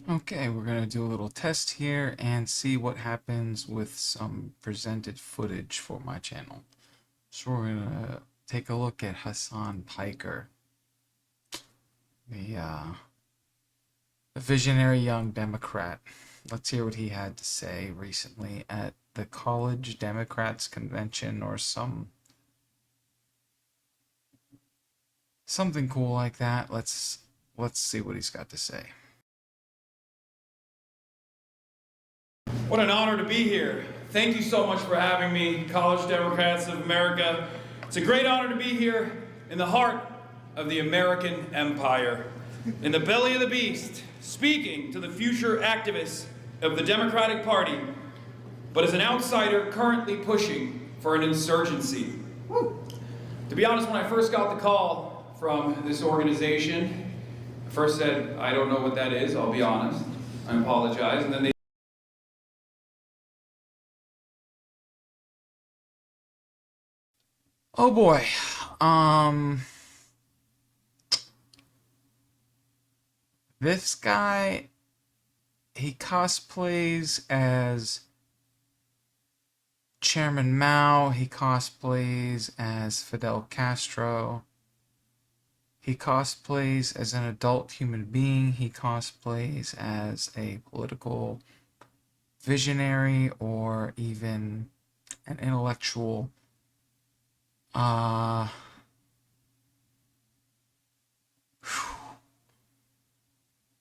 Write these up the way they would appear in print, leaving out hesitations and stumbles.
Okay, we're going to do a little test here and see what happens with some presented footage for my channel. So we're going to take a look at Hassan Piker, the visionary young Democrat. Let's hear what he had to say recently at the College Democrats Convention or something cool like that. Let's see what he's got to say. What an honor to be here. Thank you so much for having me, College Democrats of America. It's a great honor to be here in the heart of the American empire, in the belly of the beast, speaking to the future activists of the Democratic Party, but as an outsider currently pushing for an insurgency. To be honest, when I first got the call from this organization, I first said, I don't know what that is, I'll be honest. I apologize. And then they Oh boy. This guy, he cosplays as Chairman Mao, he cosplays as Fidel Castro, he cosplays as an adult human being, he cosplays as a political visionary or even an intellectual.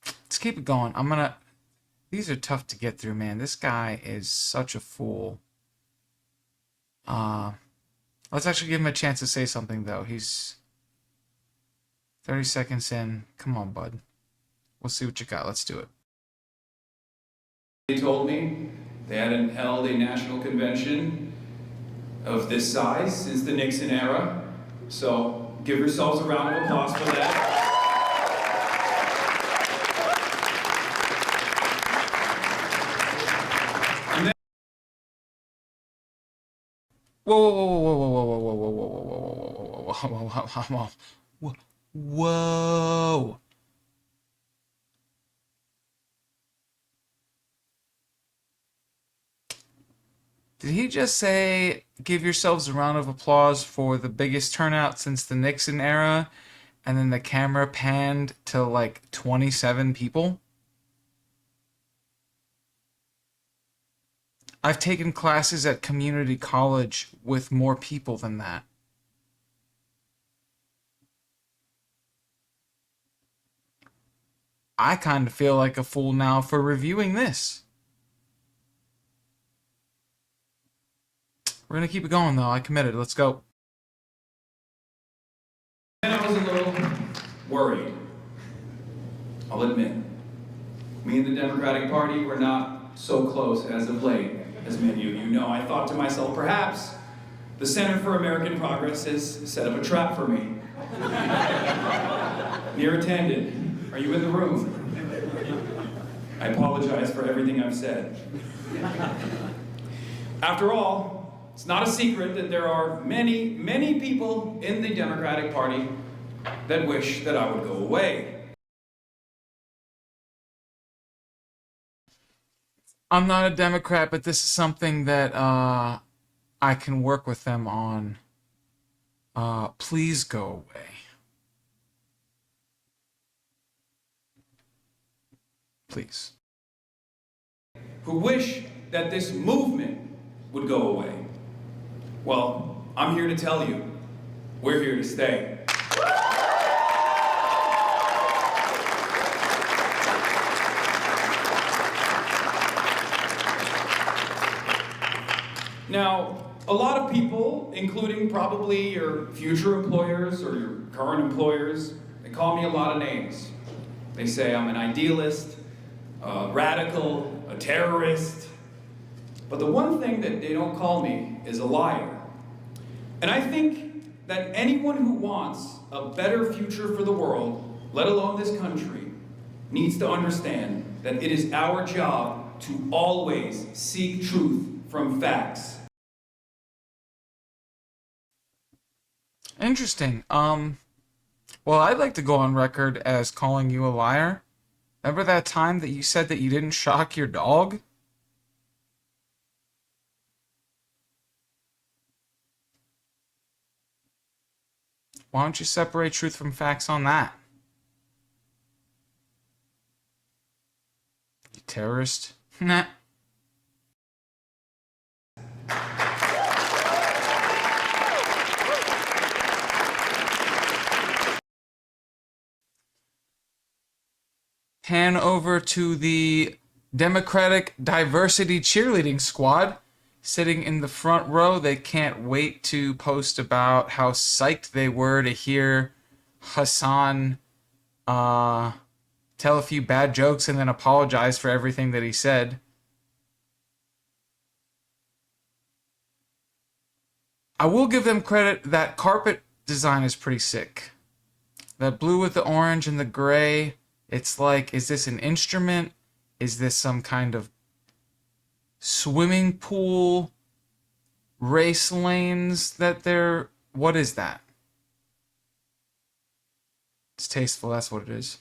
Let's keep it going. These are tough to get through, man. This guy is such a fool. Let's actually give him a chance to say something, though. He's 30 seconds in. Come on, bud. We'll see what you got. Let's do it. They told me they hadn't held a national convention of this size since the Nixon era. So give yourselves a round of applause for that. Whoa, whoa, whoa, whoa, whoa, whoa, whoa, whoa, whoa, whoa, whoa, whoa, whoa, whoa, whoa. Did he just say, give yourselves a round of applause for the biggest turnout since the Nixon era? And then the camera panned to like 27 people? I've taken classes at community college with more people than that. I kind of feel like a fool now for reviewing this. We're gonna keep it going though. I committed. Let's go. And I was a little worried. I'll admit. Me and the Democratic Party were not so close as of late, as many of you know. I thought to myself, perhaps the Center for American Progress has set up a trap for me. Dear attendant, are you in the room? I apologize for everything I've said. After all, it's not a secret that there are many, many people in the Democratic Party that wish that I would go away. I'm not a Democrat, but this is something that I can work with them on. Please go away. Please. Who wish that this movement would go away. Well, I'm here to tell you, we're here to stay. Now, a lot of people, including probably your future employers or your current employers, they call me a lot of names. They say I'm an idealist, a radical, a terrorist. But the one thing that they don't call me is a liar. And I think that anyone who wants a better future for the world, let alone this country, needs to understand that it is our job to always seek truth from facts. Interesting. Well, I'd like to go on record as calling you a liar. Remember that time that you said that you didn't shock your dog? Why don't you separate truth from facts on that? You terrorist. Nah. Pan over to the Democratic Diversity Cheerleading Squad. Sitting in the front row, they can't wait to post about how psyched they were to hear Hassan tell a few bad jokes and then apologize for everything that he said. I will give them credit, that carpet design is pretty sick. That blue with the orange and the gray, it's like, is this an instrument? Is this some kind of swimming pool? Race lanes that they're... What is that? It's tasteful, that's what it is.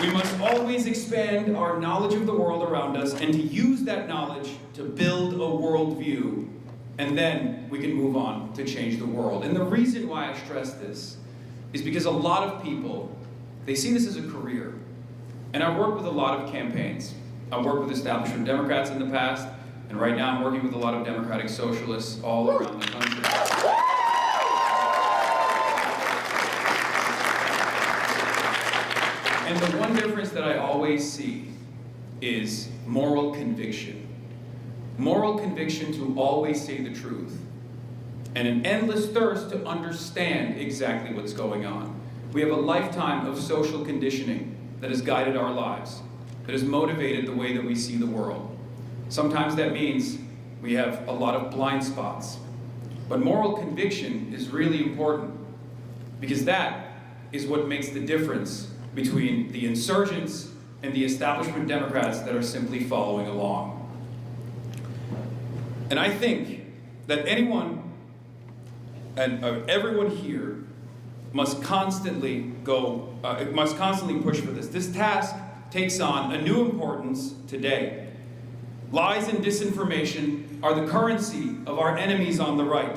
We must always expand our knowledge of the world around us and to use that knowledge to build a worldview. And then we can move on to change the world. And the reason why I stress this is because a lot of people, they see this as a career. And I work with a lot of campaigns. I've worked with establishment Democrats in the past, and right now I'm working with a lot of democratic socialists all around the country. And the one difference that I always see is moral conviction. Moral conviction to always say the truth. And an endless thirst to understand exactly what's going on. We have a lifetime of social conditioning that has guided our lives, that has motivated the way that we see the world. Sometimes that means we have a lot of blind spots. But moral conviction is really important because that is what makes the difference between the insurgents and the establishment Democrats that are simply following along. And I think that anyone and everyone here must constantly push for this. This task takes on a new importance today. Lies and disinformation are the currency of our enemies on the right.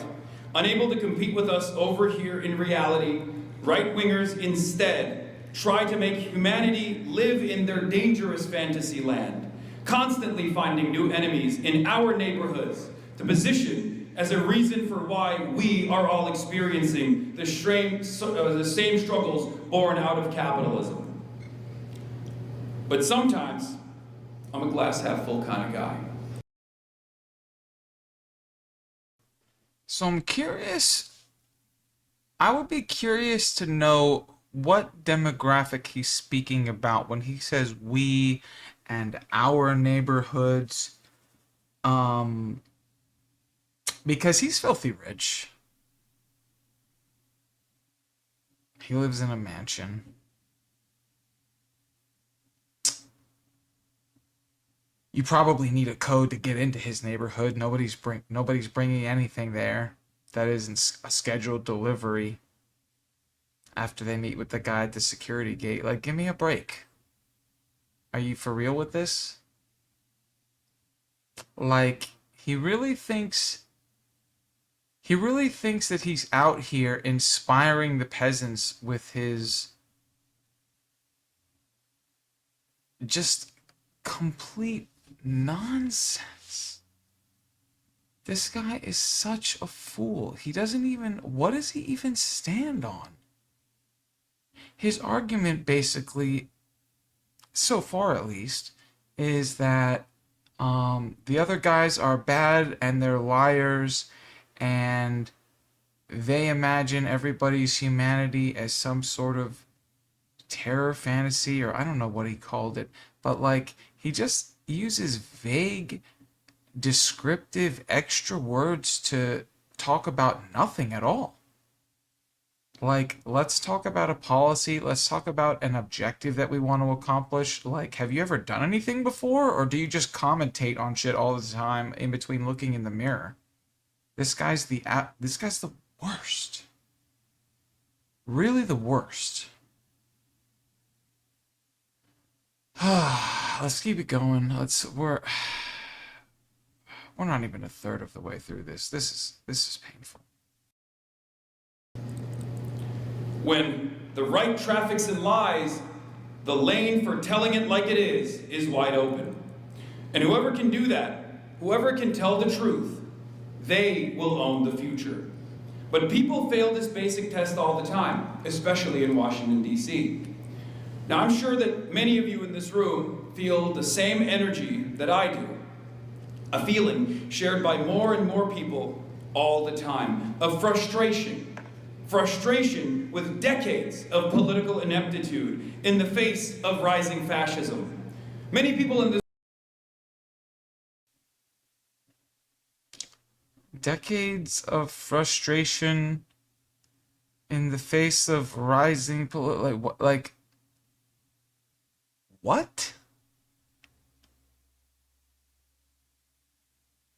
Unable to compete with us over here in reality, right-wingers instead try to make humanity live in their dangerous fantasy land, constantly finding new enemies in our neighborhoods to position as a reason for why we are all experiencing the same struggles born out of capitalism. But sometimes, I'm a glass half full kind of guy. So I'm curious, I would be curious to know what demographic he's speaking about when he says we and our neighborhoods. Because he's filthy rich. He lives in a mansion. You probably need a code to get into his neighborhood. Nobody's bringing anything there that isn't a scheduled delivery after they meet with the guy at the security gate. Like, give me a break. Are you for real with this? Like, he really thinks that he's out here inspiring the peasants with his just complete nonsense. This guy is such a fool. He doesn't even... What does he even stand on? His argument basically, so far at least, is that the other guys are bad and they're liars and they imagine everybody's humanity as some sort of terror fantasy, or I don't know what he called it, but like he just uses vague, descriptive, extra words to talk about nothing at all. Like, let's talk about a policy, let's talk about an objective that we want to accomplish. Like, have you ever done anything before, or do you just commentate on shit all the time in between looking in the mirror? This guy's the worst. Really the worst. Let's keep it going. We're not even a third of the way through this. This is painful. When the right traffics and lies, the lane for telling it like it is wide open. And whoever can do that, whoever can tell the truth, they will own the future. But people fail this basic test all the time, especially in Washington, D.C. Now, I'm sure that many of you in this room feel the same energy that I do. A feeling shared by more and more people all the time of frustration. Frustration with decades of political ineptitude in the face of rising fascism. Many people in this Decades of frustration in the face of rising what?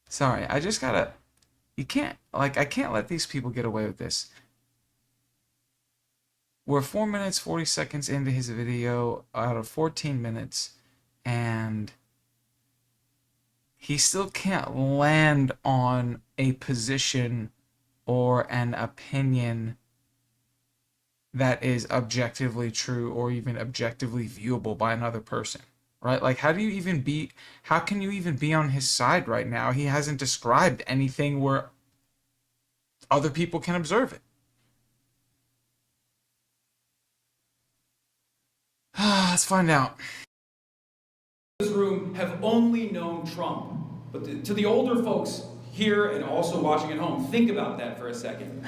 Sorry, I just gotta. I can't let these people get away with this. We're 4 minutes 40 seconds into his video out of 14 minutes, and he still can't land on a position or an opinion that is objectively true or even objectively viewable by another person, right? Like, how can you even be on his side right now? He hasn't described anything where other people can observe it. Let's find out. This room have only known Trump. But to the older folks here and also watching at home, think about that for a second.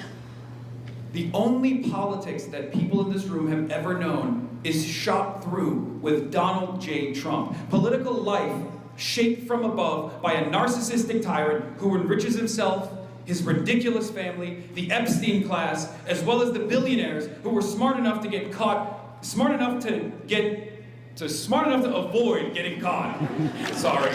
The only politics that people in this room have ever known is shot through with Donald J. Trump. Political life shaped from above by a narcissistic tyrant who enriches himself, his ridiculous family, the Epstein class, as well as the billionaires who were smart enough to get caught, smart enough to avoid getting caught. Sorry.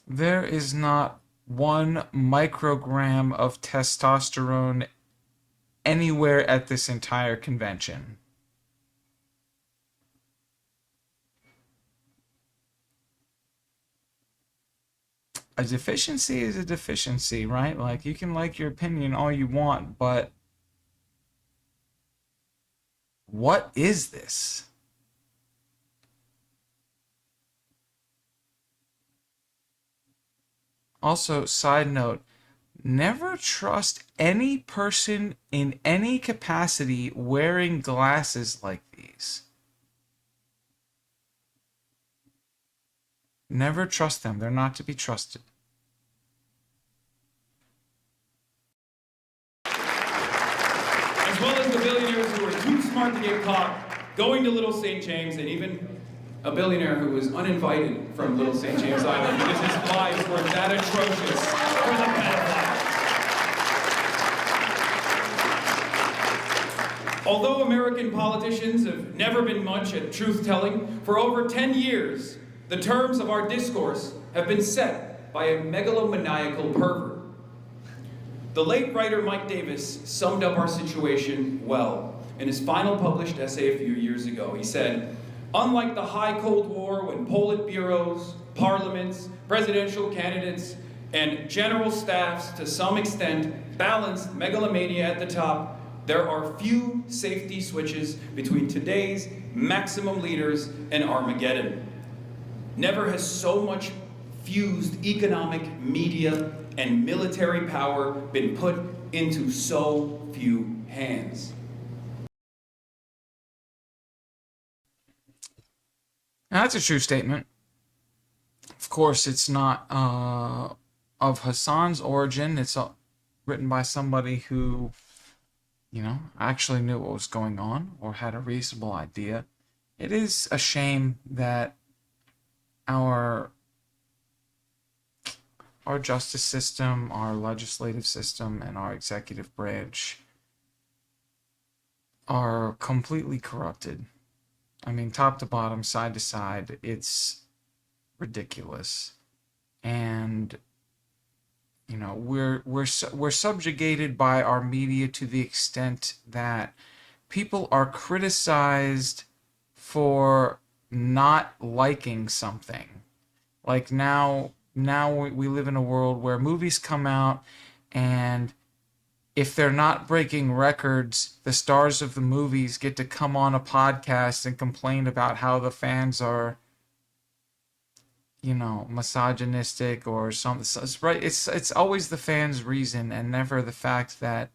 There is not 1 microgram of testosterone anywhere at this entire convention. A deficiency is a deficiency, right? Like, you can like your opinion all you want, but what is this? Also, side note, never trust any person in any capacity wearing glasses like these. Never trust them. They're not to be trusted. As well as the billionaires who were too smart to get caught going to Little St. James, and even a billionaire who was uninvited from Little St. James Island because his lives were that atrocious for the pedophiles. Although American politicians have never been much at truth-telling, for over 10 years, the terms of our discourse have been set by a megalomaniacal pervert. The late writer Mike Davis summed up our situation well in his final published essay a few years ago. He said, "Unlike the high Cold War when politburos, parliaments, presidential candidates, and general staffs to some extent balanced megalomania at the top, there are few safety switches between today's maximum leaders and Armageddon. Never has so much fused economic, media, and military power been put into so few hands." Now, that's a true statement. Of course, it's not of Hassan's origin. It's written by somebody who, actually knew what was going on or had a reasonable idea. It is a shame that our justice system, our legislative system, and our executive branch are completely corrupted. I mean, top to bottom, side to side, it's ridiculous. And you know, we're subjugated by our media to the extent that people are criticized for not liking something. Like now we live in a world where movies come out, and if they're not breaking records, the stars of the movies get to come on a podcast and complain about how the fans are, you know, misogynistic or something. So it's right. It's always the fans' reason and never the fact that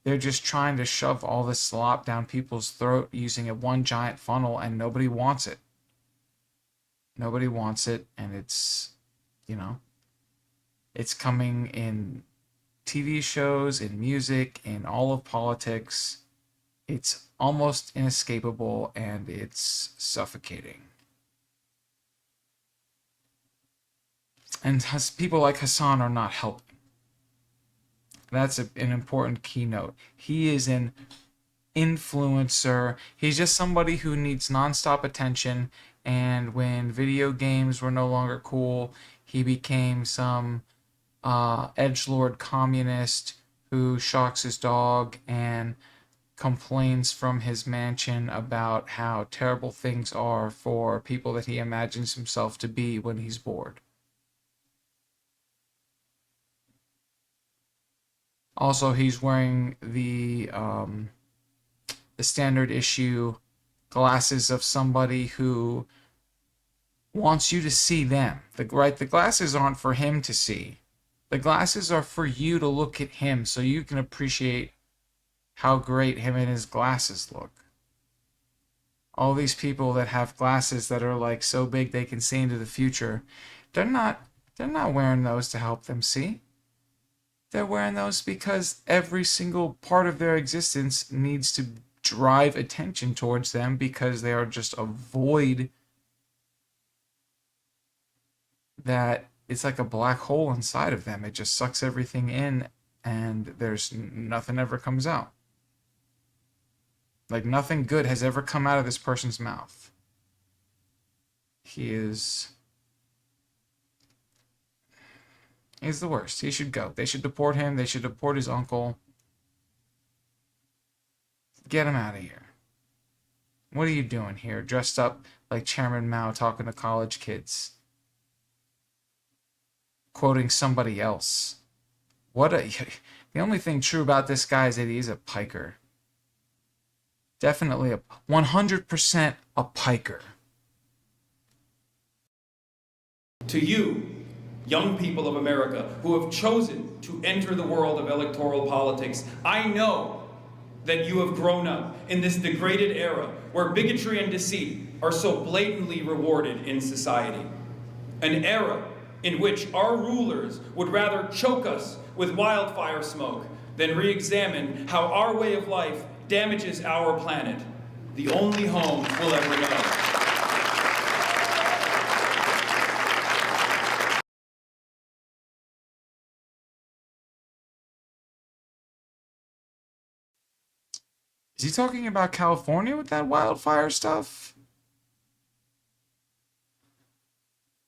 they're just trying to shove all this slop down people's throat using a one giant funnel, and nobody wants it. Nobody wants it, and it's, you know, it's coming in TV shows, in music, in all of politics. It's almost inescapable, and it's suffocating. And people like Hassan are not helping. That's an important keynote. He is an influencer. He's just somebody who needs nonstop attention. And when video games were no longer cool, he became some edgelord communist who shocks his dog and complains from his mansion about how terrible things are for people that he imagines himself to be when he's bored. Also, he's wearing the standard issue glasses of somebody who wants you to see them. The glasses aren't for him to see. The glasses are for you to look at him so you can appreciate how great him and his glasses look. All these people that have glasses that are like so big they can see into the future, they're not wearing those to help them see. They're wearing those because every single part of their existence needs to drive attention towards them because they are just a void that it's like a black hole inside of them. It just sucks everything in, and there's nothing ever comes out. Like nothing good has ever come out of this person's mouth. He's the worst. He should go. They should deport him. They should deport his uncle. Get him out of here. What are you doing here, dressed up like Chairman Mao talking to college kids? Quoting somebody else. The only thing true about this guy is that he's a piker. Definitely 100% a piker. To you, young people of America who have chosen to enter the world of electoral politics, I know that you have grown up in this degraded era where bigotry and deceit are so blatantly rewarded in society. An era in which our rulers would rather choke us with wildfire smoke than re-examine how our way of life damages our planet, the only home we'll ever know. Is he talking about California with that wildfire stuff?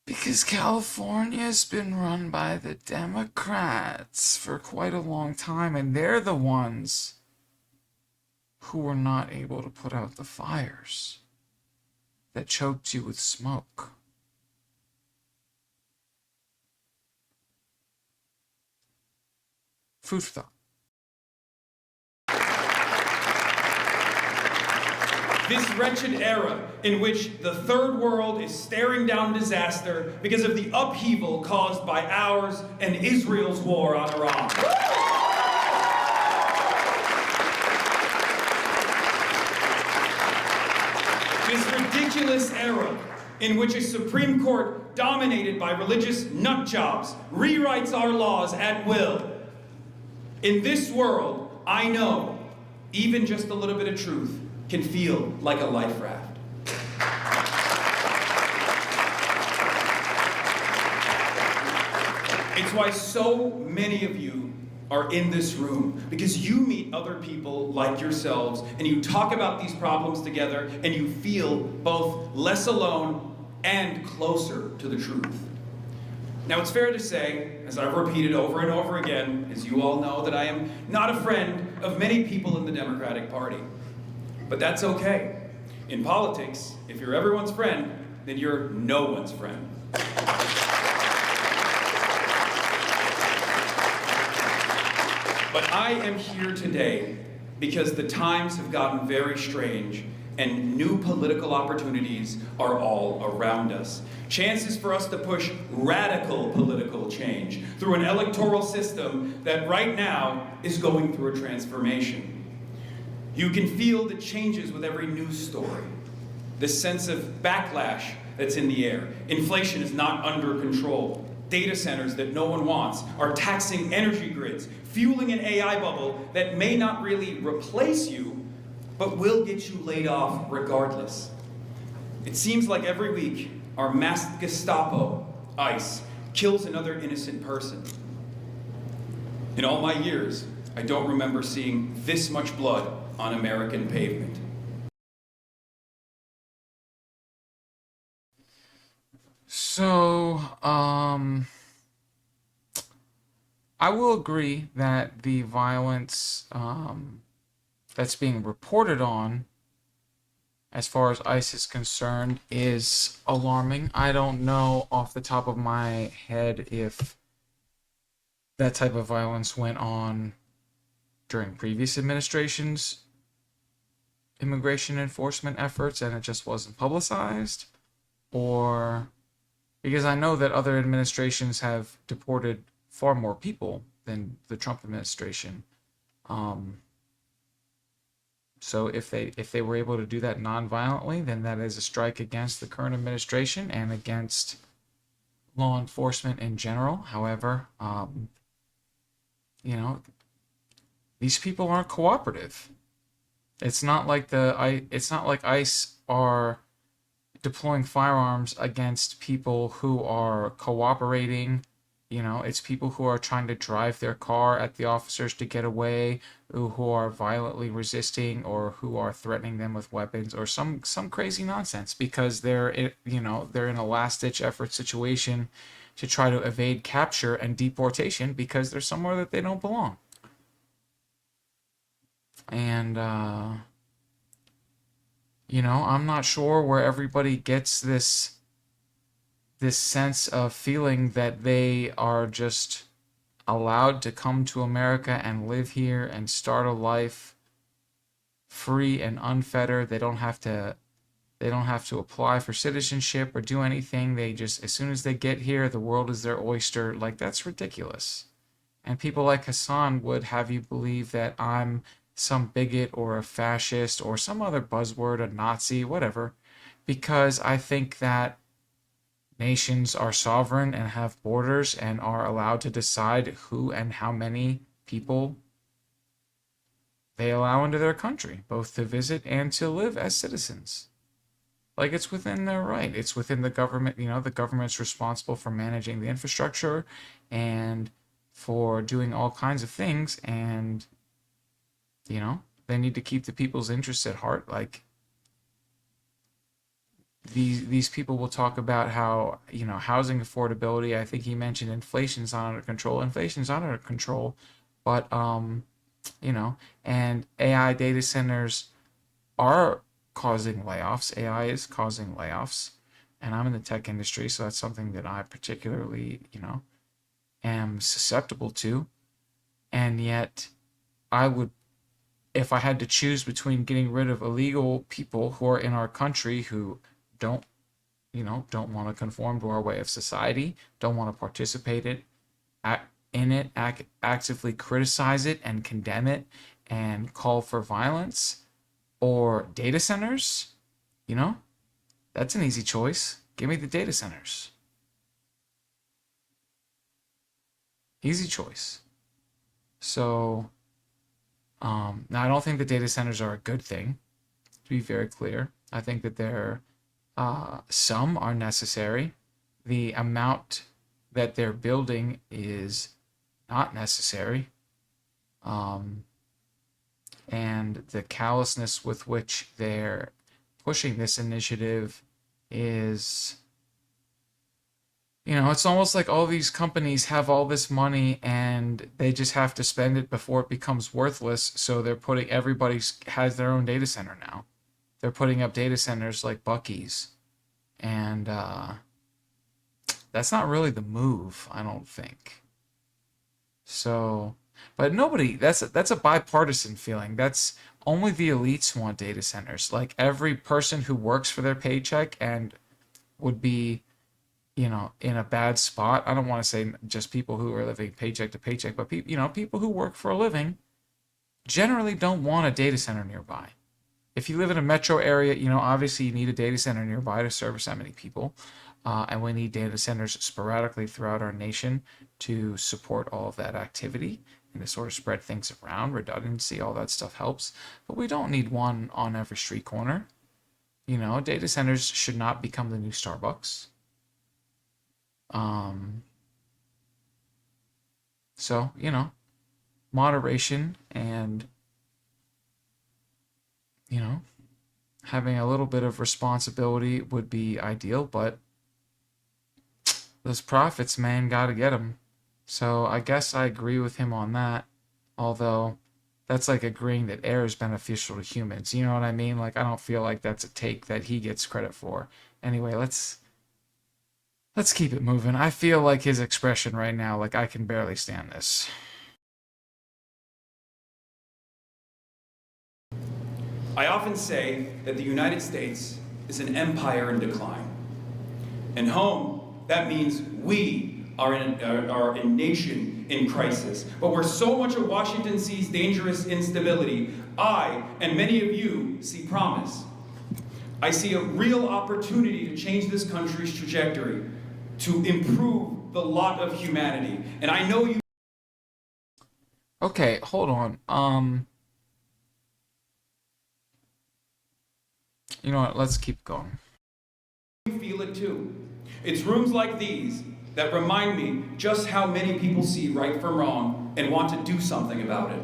Because California's been run by the Democrats for quite a long time, and they're the ones who were not able to put out the fires that choked you with smoke. Food for thought. This wretched era in which the third world is staring down disaster because of the upheaval caused by ours and Israel's war on Iran. This ridiculous era in which a Supreme Court dominated by religious nutjobs rewrites our laws at will. In this world, I know even just a little bit of truth can feel like a life raft. It's why so many of you are in this room because you meet other people like yourselves and you talk about these problems together and you feel both less alone and closer to the truth. Now, it's fair to say, as I've repeated over and over again, as you all know, that I am not a friend of many people in the Democratic Party. But that's okay. In politics, if you're everyone's friend, then you're no one's friend. But I am here today because the times have gotten very strange and new political opportunities are all around us. Chances for us to push radical political change through an electoral system that right now is going through a transformation. You can feel the changes with every news story. This sense of backlash that's in the air. Inflation is not under control. Data centers that no one wants are taxing energy grids, fueling an AI bubble that may not really replace you, but will get you laid off regardless. It seems like every week, our masked Gestapo, ICE, kills another innocent person. In all my years, I don't remember seeing this much blood on American pavement. So, I will agree that the violence that's being reported on, as far as ICE is concerned, is alarming. I don't know off the top of my head if that type of violence went on during previous administrations' immigration enforcement efforts and it just wasn't publicized, or because I know that other administrations have deported far more people than the Trump administration. So if they were able to do that non-violently, then that is a strike against the current administration and against law enforcement in general. However, you know, these people aren't cooperative. It's not like ICE are deploying firearms against people who are cooperating. It's people who are trying to drive their car at the officers to get away, who are violently resisting, or who are threatening them with weapons, or some crazy nonsense because they're in a last-ditch effort situation to try to evade capture and deportation because they're somewhere that they don't belong. And I'm not sure where everybody gets this sense of feeling that they are just allowed to come to America and live here and start a life free and unfettered. They don't have to apply for citizenship or do anything. They just, as soon as they get here, the world is their oyster. Like, that's ridiculous. And people like Hassan would have you believe that I'm some bigot or a fascist or some other buzzword, a Nazi, whatever, because I think that nations are sovereign and have borders and are allowed to decide who and how many people they allow into their country, both to visit and to live as citizens. Like, it's within their right. It's within the government. The government's responsible for managing the infrastructure and for doing all kinds of things. And, they need to keep the people's interests at heart. Like, these people will talk about how, housing affordability. I think he mentioned inflation's not under control. Inflation's not under control. But, and AI data centers are causing layoffs. AI is causing layoffs, and I'm in the tech industry, so that's something that I particularly, am susceptible to. And yet, I would, if I had to choose between getting rid of illegal people who are in our country who don't want to conform to our way of society, don't want to participate in it, actively criticize it and condemn it and call for violence, or data centers, that's an easy choice. Give me the data centers. Easy choice. So, now I don't think the data centers are a good thing, to be very clear. I think that some are necessary. The amount that they're building is not necessary. And the callousness with which they're pushing this initiative is, it's almost like all these companies have all this money and they just have to spend it before it becomes worthless. So they're putting, everybody has their own data center now. They're putting up data centers like Buc-ee's. And that's not really the move, I don't think. So, but nobody, that's a bipartisan feeling. That's only the elites want data centers. Like every person who works for their paycheck and would be, in a bad spot. I don't want to say just people who are living paycheck to paycheck, but people who work for a living generally don't want a data center nearby. If you live in a metro area, obviously you need a data center nearby to service that many people. And we need data centers sporadically throughout our nation to support all of that activity and to sort of spread things around. Redundancy, all that stuff helps. But we don't need one on every street corner. Data centers should not become the new Starbucks. So, moderation and, having a little bit of responsibility would be ideal, but those profits, man, gotta get them. So I guess I agree with him on that, although that's like agreeing that air is beneficial to humans. You know what I mean? Like, I don't feel like that's a take that he gets credit for. Anyway, let's keep it moving. I feel like his expression right now, like, I can barely stand this. I often say that the United States is an empire in decline. And home, that means we are a nation in crisis. But where so much of Washington sees dangerous instability, I and many of you see promise. I see a real opportunity to change this country's trajectory, to improve the lot of humanity. And I know you... Okay, hold on. You know what? Let's keep going. You feel it too. It's rooms like these that remind me just how many people see right from wrong and want to do something about it.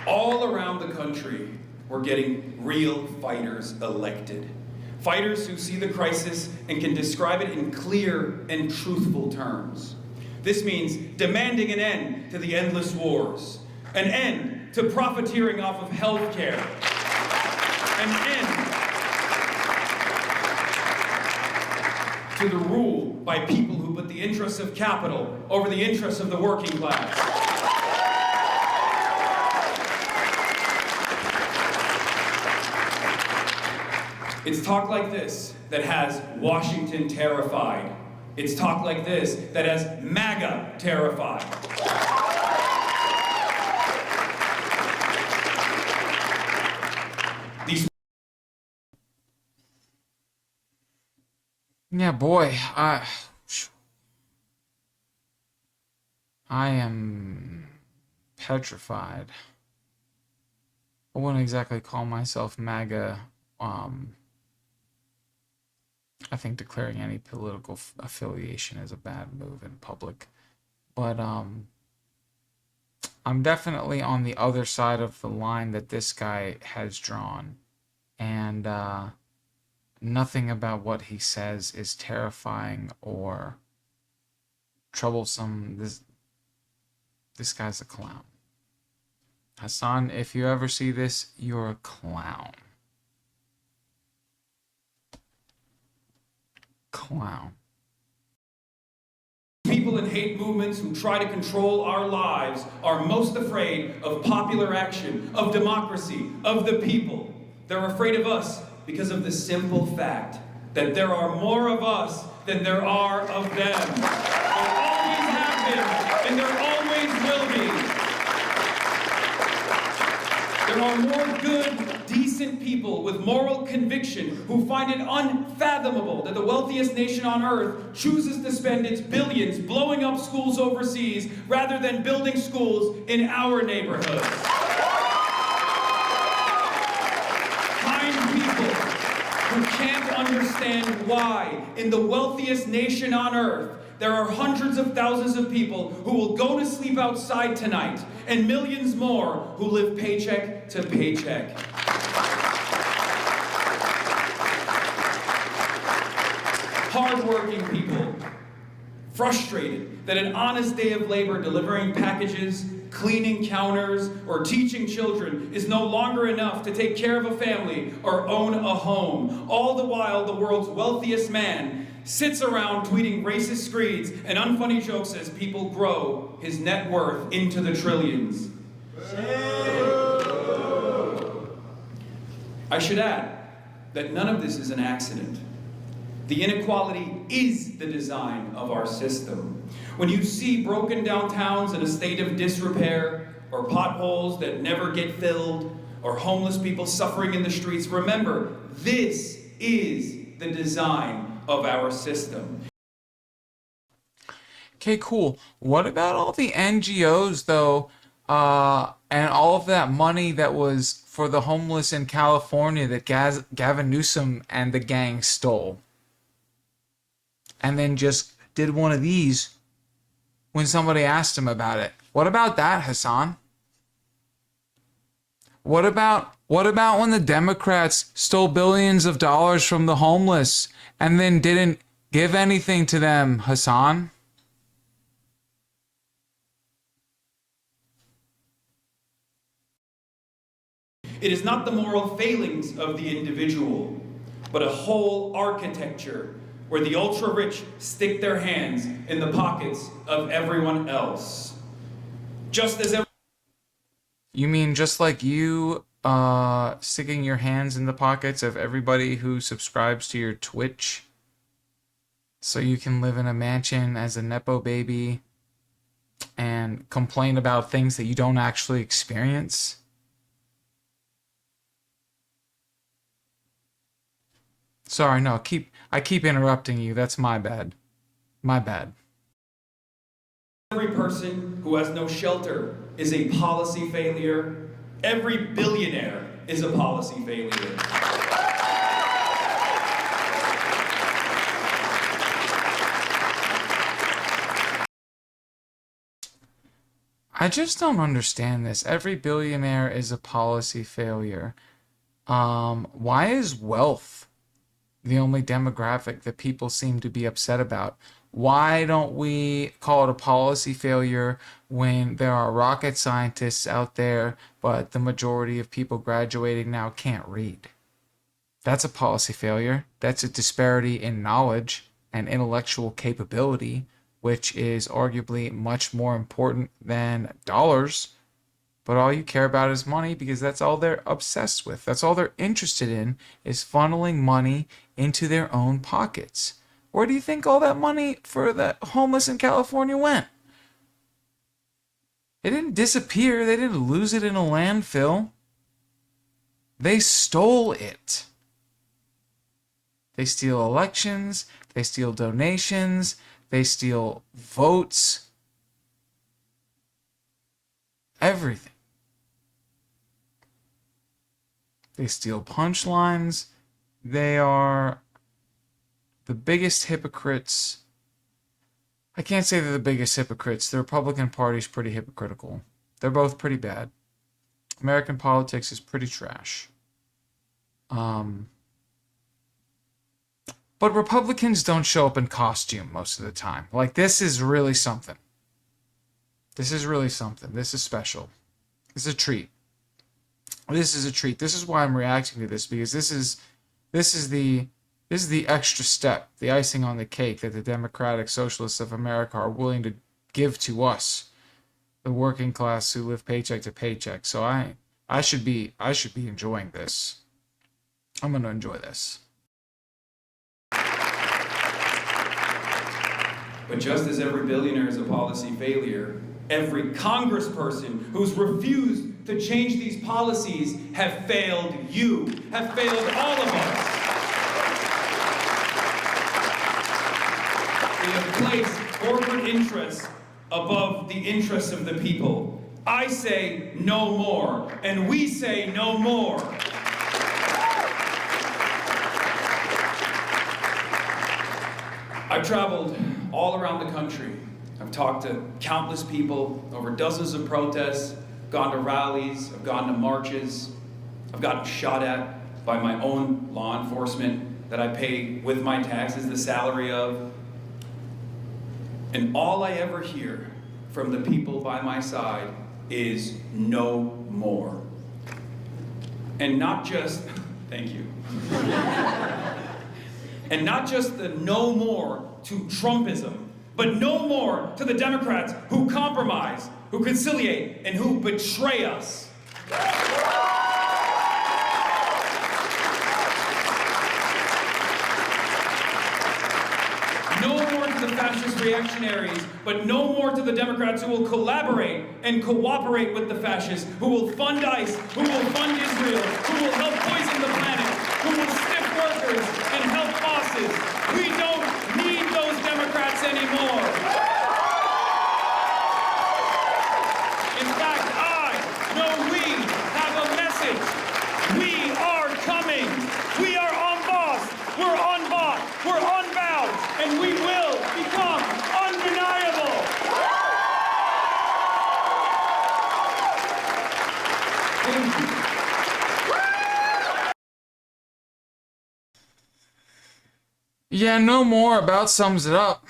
All around the country, we're getting real fighters elected. Fighters who see the crisis and can describe it in clear and truthful terms. This means demanding an end to the endless wars, an end to profiteering off of health care, an end to the rule by people who put the interests of capital over the interests of the working class. It's talk like this that has Washington terrified. It's talk like this that has MAGA terrified. Yeah, boy, I am petrified. I wouldn't exactly call myself MAGA. I think declaring any political affiliation is a bad move in public. But I'm definitely on the other side of the line that this guy has drawn. And nothing about what he says is terrifying or troublesome. This guy's a clown. Hassan, if you ever see this, you're a clown. Clown. People in hate movements who try to control our lives are most afraid of popular action, of democracy, of the people. They're afraid of us because of the simple fact that there are more of us than there are of them. There always have been, and there always will be. There are more good, decent people with moral conviction who find it unfathomable that the wealthiest nation on earth chooses to spend its billions blowing up schools overseas rather than building schools in our neighborhoods. Kind people who can't understand understand why, in the wealthiest nation on earth, there are hundreds of thousands of people who will go to sleep outside tonight, and millions more who live paycheck to paycheck. Hardworking people, frustrated that an honest day of labor delivering packages, cleaning counters, or teaching children is no longer enough to take care of a family or own a home. All the while, the world's wealthiest man sits around tweeting racist screeds and unfunny jokes as people grow his net worth into the trillions. I should add that none of this is an accident. The inequality is the design of our system. When you see broken downtowns in a state of disrepair, or potholes that never get filled, or homeless people suffering in the streets, remember, this is the design of our system. Okay, cool. What about all the NGOs, though, and all of that money that was for the homeless in California that Gavin Newsom and the gang stole? And then just did one of these when somebody asked him about it. What about that, Hassan? What about when the Democrats stole billions of dollars from the homeless and then didn't give anything to them, Hassan? It is not the moral failings of the individual, but a whole architecture where the ultra-rich stick their hands in the pockets of everyone else. Just as You mean just like you sticking your hands in the pockets of everybody who subscribes to your Twitch so you can live in a mansion as a Nepo baby and complain about things that you don't actually experience? Sorry, no, I keep interrupting you. That's my bad. My bad. every person who has no shelter is a policy failure. Every billionaire is a policy failure. I just don't understand this. Every billionaire is a policy failure. Why is wealth the only demographic that people seem to be upset about? Why don't we call it a policy failure when there are rocket scientists out there, but the majority of people graduating now can't read? That's a policy failure. That's a disparity in knowledge and intellectual capability, which is arguably much more important than dollars. But all you care about is money because that's all they're obsessed with. That's all they're interested in, is funneling money into their own pockets. Where do you think all that money for the homeless in California went? It didn't disappear. They didn't lose it in a landfill. They stole it. They steal elections. They steal donations. They steal votes. Everything. They steal punchlines. They are the biggest hypocrites. I can't say they're the biggest hypocrites. The Republican Party's pretty hypocritical. They're both pretty bad. American politics is pretty trash. But Republicans don't show up in costume most of the time. Like, this is really something. This is really something. This is special. This is a treat. This is a treat. This is why I'm reacting to this, because this is the extra step, the icing on the cake that the Democratic Socialists of America are willing to give to us, the working class who live paycheck to paycheck. So I should be enjoying this. I'm going to enjoy this. But just as every billionaire is a policy failure, every congressperson who's refused to change these policies have failed you, have failed all of us. We have placed corporate interests above the interests of the people. I say no more, and we say no more. I've traveled all around the country. I've talked to countless people over dozens of protests, gone to rallies, I've gone to marches, I've gotten shot at by my own law enforcement that I pay with my taxes the salary of. And all I ever hear from the people by my side is no more. And not just, thank you. And not just the no more to Trumpism, but no more to the Democrats who compromise, who conciliate, and who betray us. No more to the fascist reactionaries, but no more to the Democrats who will collaborate and cooperate with the fascists, who will fund ICE, who will fund Israel, who will help poison the planet, who will stiff workers and help bosses. We don't need those Democrats anymore. In fact, we have a message. We are coming. We are unbossed. We're unbought. We're unbound. And we will become undeniable. Thank you. Yeah, no more about sums it up.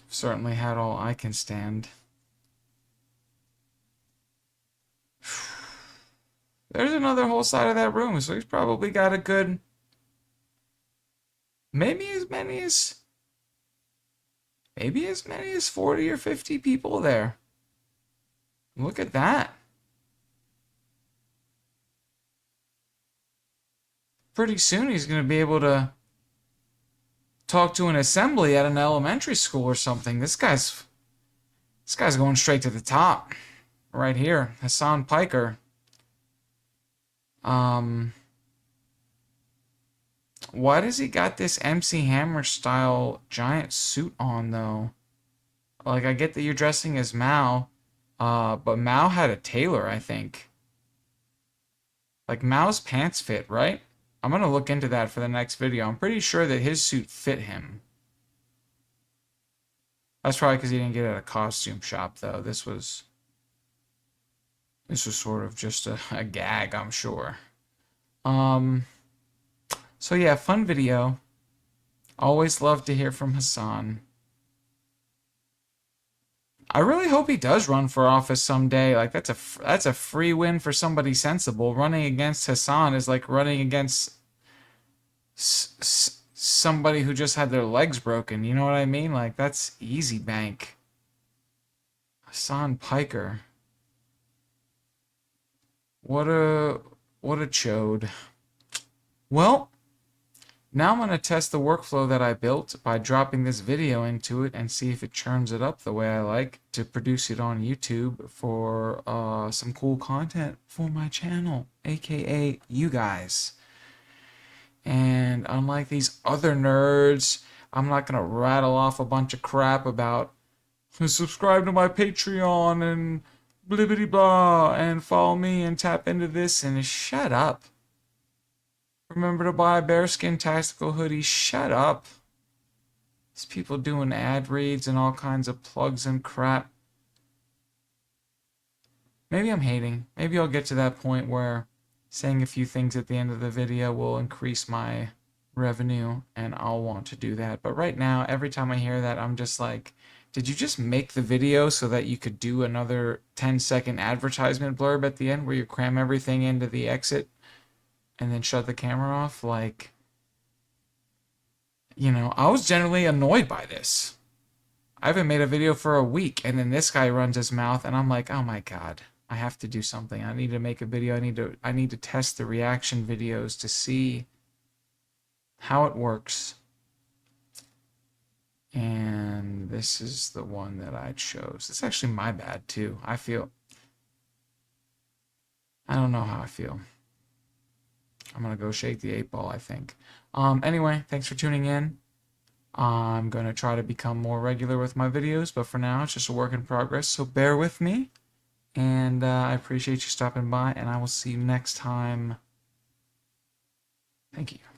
Certainly had all I can stand. There's another whole side of that room, so he's probably got a good, maybe as many as 40 or 50 people there. Look at that. Pretty soon he's going to be able to talk to an assembly at an elementary school or something. This guy's going straight to the top. Right here. Hassan Piker. Why does he got this MC Hammer style giant suit on though? Like, I get that you're dressing as Mao, but Mao had a tailor, I think. Like, Mao's pants fit, right? I'm gonna look into that for the next video. I'm pretty sure that his suit fit him. That's probably because he didn't get it at a costume shop, though. This was sort of just a gag, I'm sure. So yeah, fun video. Always love to hear from Hassan. I really hope he does run for office someday. Like, that's a free win for somebody sensible. Running against Hassan is like running against somebody who just had their legs broken. You know what I mean? Like, that's easy bank. Hassan Piker. What a chode. Well, now I'm going to test the workflow that I built by dropping this video into it and see if it churns it up the way I like to produce it on YouTube for some cool content for my channel, aka you guys. And unlike these other nerds, I'm not going to rattle off a bunch of crap about subscribe to my Patreon and blibbity blah and follow me and tap into this and shut up. Remember to buy a bearskin tactical hoodie. Shut up. These people doing ad reads and all kinds of plugs and crap. Maybe I'm hating. Maybe I'll get to that point where saying a few things at the end of the video will increase my revenue and I'll want to do that. But right now, every time I hear that, I'm just like, did you just make the video so that you could do another 10-second advertisement blurb at the end where you cram everything into the exit and then shut the camera off? Like, you know, I was generally annoyed by this. I haven't made a video for a week, and then this guy runs his mouth, and I'm like, oh my god, I have to do something. I need to make a video. I need to test the reaction videos to see how it works. And this is the one that I chose. It's actually my bad too. I don't know how I feel. I'm gonna go shake the 8-ball, I think. Anyway, thanks for tuning in. I'm gonna try to become more regular with my videos, but for now it's just a work in progress, so bear with me. And I appreciate you stopping by, and I will see you next time. Thank you.